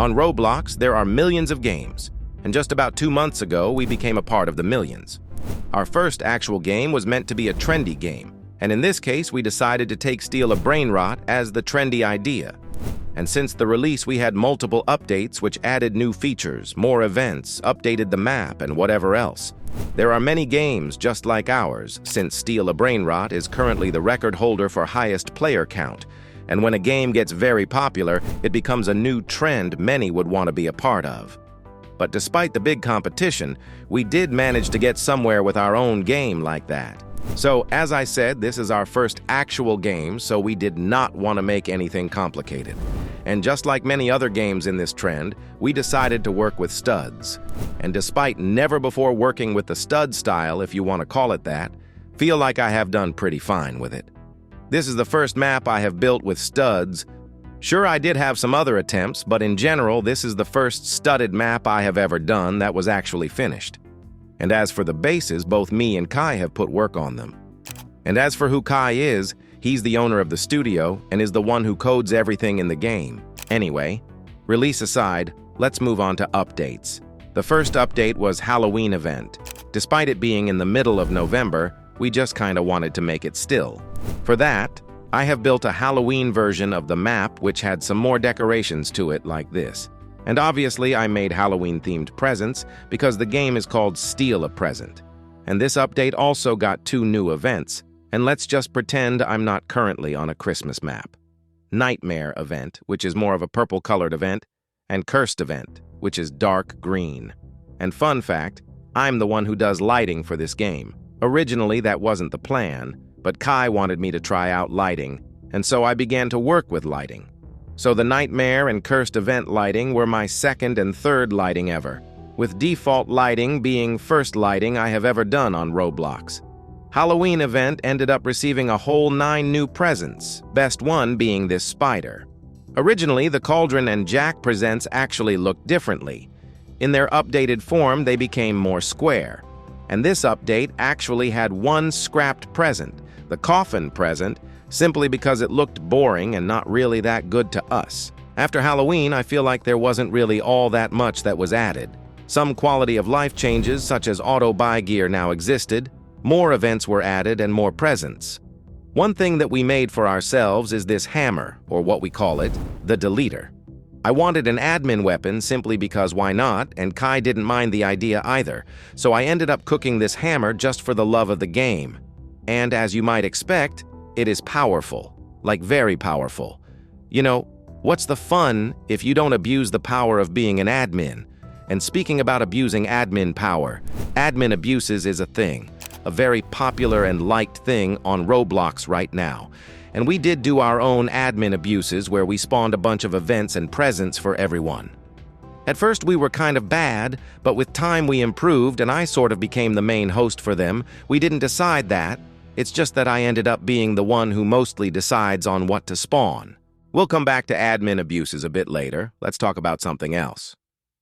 On Roblox, there are millions of games, and just about 2 months ago, we became a part of the millions. Our first actual game was meant to be a trendy game, and in this case, we decided to take Steal a Brain Rot as the trendy idea. And since the release, we had multiple updates which added new features, more events, updated the map, and whatever else. There are many games just like ours, since Steal a Brain Rot is currently the record holder for highest player count. And when a game gets very popular, it becomes a new trend many would want to be a part of. But despite the big competition, we did manage to get somewhere with our own game like that. So, as I said, this is our first actual game, so we did not want to make anything complicated. And just like many other games in this trend, we decided to work with studs. And despite never before working with the stud style, if you want to call it that, feel like I have done pretty fine with it. This is the first map I have built with studs. Sure, I did have some other attempts, but in general, this is the first studded map I have ever done that was actually finished. And as for the bases, both me and Kai have put work on them. And as for who Kai is, he's the owner of the studio and is the one who codes everything in the game. Anyway, release aside, let's move on to updates. The first update was Halloween event. Despite it being in the middle of November, we just kinda wanted to make it still. For that, I have built a Halloween version of the map which had some more decorations to it like this. And obviously I made Halloween-themed presents because the game is called Steal a Present. And this update also got 2 new events, and let's just pretend I'm not currently on a Christmas map. Nightmare event, which is more of a purple-colored event, and Cursed event, which is dark green. And fun fact, I'm the one who does lighting for this game. Originally, that wasn't the plan, but Kai wanted me to try out lighting, and so I began to work with lighting. So the Nightmare and Cursed event lighting were my second and third lighting ever, with default lighting being first lighting I have ever done on Roblox. Halloween event ended up receiving a whole 9 new presents, best one being this spider. Originally, the Cauldron and Jack presents actually looked differently. In their updated form, they became more square. And this update actually had 1 scrapped present, the coffin present, simply because it looked boring and not really that good to us. After Halloween, I feel like there wasn't really all that much that was added. Some quality of life changes, such as auto-buy gear, now existed. More events were added and more presents. One thing that we made for ourselves is this hammer, or what we call it, the deleter. I wanted an admin weapon simply because why not, and Kai didn't mind the idea either, so I ended up cooking this hammer just for the love of the game. And as you might expect, it is powerful, like very powerful. You know, what's the fun if you don't abuse the power of being an admin? And speaking about abusing admin power, admin abuses is a thing, a very popular and liked thing on Roblox right now. And we did do our own admin abuses where we spawned a bunch of events and presents for everyone. At first we were kind of bad, but with time we improved and I sort of became the main host for them. We didn't decide that. It's just that I ended up being the one who mostly decides on what to spawn. We'll come back to admin abuses a bit later. Let's talk about something else.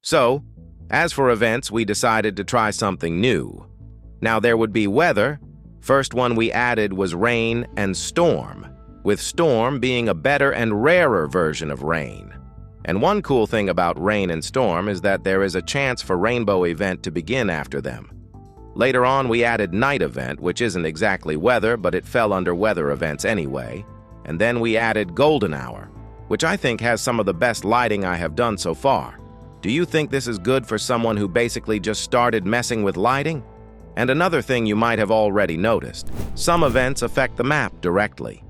So, as for events, we decided to try something new. Now there would be weather. First one we added was rain and storm, with storm being a better and rarer version of rain. And one cool thing about rain and storm is that there is a chance for rainbow event to begin after them. Later on, we added night event, which isn't exactly weather, but it fell under weather events anyway. And then we added golden hour, which I think has some of the best lighting I have done so far. Do you think this is good for someone who basically just started messing with lighting? And another thing you might have already noticed, some events affect the map directly.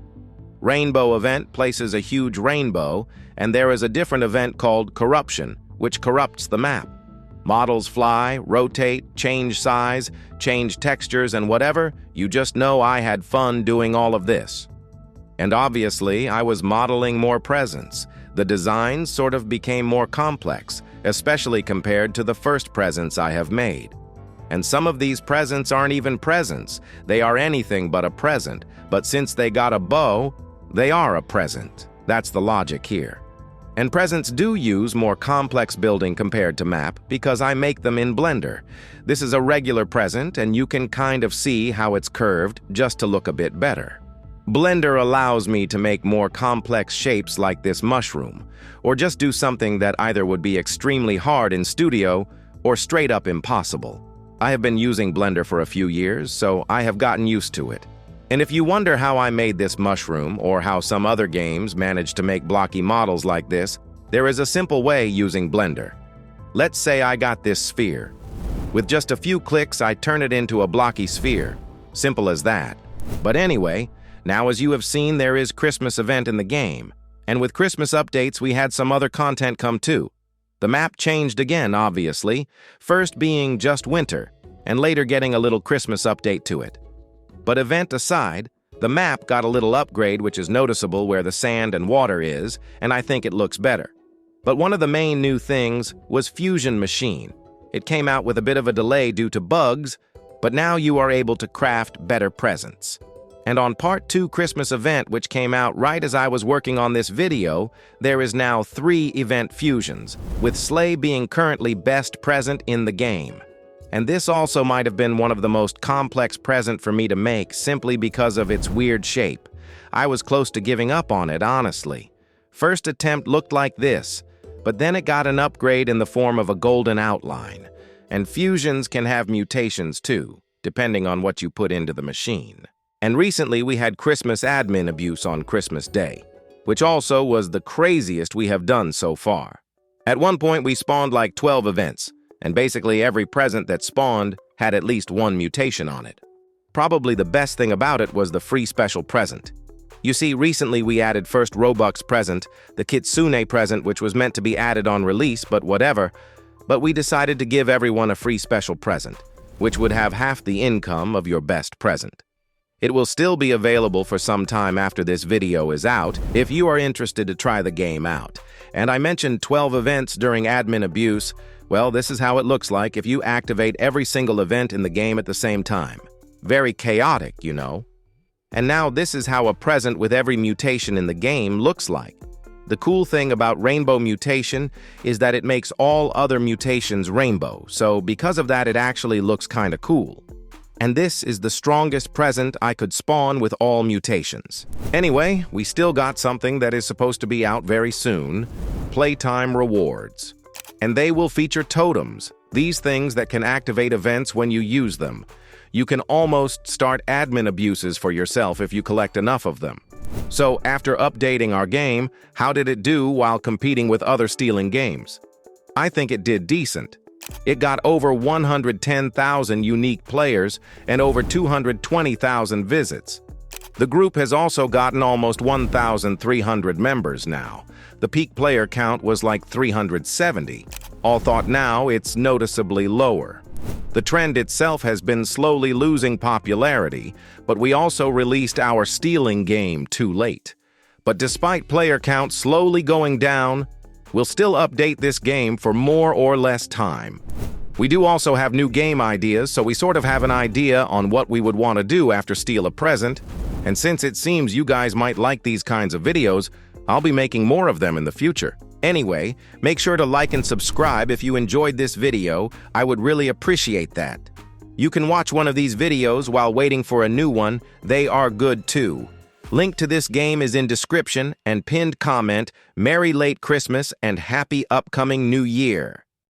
Rainbow event places a huge rainbow, and there is a different event called corruption, which corrupts the map. Models fly, rotate, change size, change textures, and whatever, you just know I had fun doing all of this. And obviously, I was modeling more presents. The designs sort of became more complex, especially compared to the first presents I have made. And some of these presents aren't even presents. They are anything but a present, but since they got a bow, they are a present. That's the logic here. And presents do use more complex building compared to map because I make them in Blender. This is a regular present and you can kind of see how it's curved just to look a bit better. Blender allows me to make more complex shapes like this mushroom, or just do something that either would be extremely hard in Studio or straight up impossible. I have been using Blender for a few years, so I have gotten used to it. And if you wonder how I made this mushroom or how some other games manage to make blocky models like this, there is a simple way using Blender. Let's say I got this sphere. With just a few clicks, I turn it into a blocky sphere. Simple as that. But anyway, now as you have seen, there is Christmas event in the game. And with Christmas updates, we had some other content come too. The map changed again, obviously, first being just winter, and later getting a little Christmas update to it. But event aside, the map got a little upgrade, which is noticeable where the sand and water is, and I think it looks better. But one of the main new things was Fusion Machine. It came out with a bit of a delay due to bugs, but now you are able to craft better presents. And on Part 2 Christmas event, which came out right as I was working on this video, there is now 3 event fusions, with Sleigh being currently best present in the game. And this also might have been one of the most complex present for me to make simply because of its weird shape. I was close to giving up on it, honestly. First attempt looked like this, but then it got an upgrade in the form of a golden outline. And fusions can have mutations too, depending on what you put into the machine. And recently we had Christmas admin abuse on Christmas Day, which also was the craziest we have done so far. At one point we spawned like 12 events, and basically every present that spawned had at least one mutation on it. Probably the best thing about it was the free special present. You see, recently we added first Robux present, the Kitsune present, which was meant to be added on release, but whatever, but we decided to give everyone a free special present, which would have half the income of your best present. It will still be available for some time after this video is out if you are interested to try the game out. And I mentioned 12 events during admin abuse. Well, this is how it looks like if you activate every single event in the game at the same time. Very chaotic, you know. And now this is how a present with every mutation in the game looks like. The cool thing about rainbow mutation is that it makes all other mutations rainbow, so because of that it actually looks kinda cool. And this is the strongest present I could spawn with all mutations. Anyway, we still got something that is supposed to be out very soon, Playtime Rewards. And they will feature totems, these things that can activate events when you use them. You can almost start admin abuses for yourself if you collect enough of them. So after updating our game, how did it do while competing with other stealing games? I think it did decent. It got over 110,000 unique players and over 220,000 visits. The group has also gotten almost 1,300 members now. The peak player count was like 370. All thought now it's noticeably lower. The trend itself has been slowly losing popularity, but we also released our stealing game too late. But despite player count slowly going down, we'll still update this game for more or less time. We do also have new game ideas, so we sort of have an idea on what we would want to do after Steal a Present. And since it seems you guys might like these kinds of videos, I'll be making more of them in the future. Anyway, make sure to like and subscribe if you enjoyed this video. I would really appreciate that. You can watch one of these videos while waiting for a new one. They are good too. Link to this game is in description and pinned comment. Merry late Christmas and happy upcoming New Year.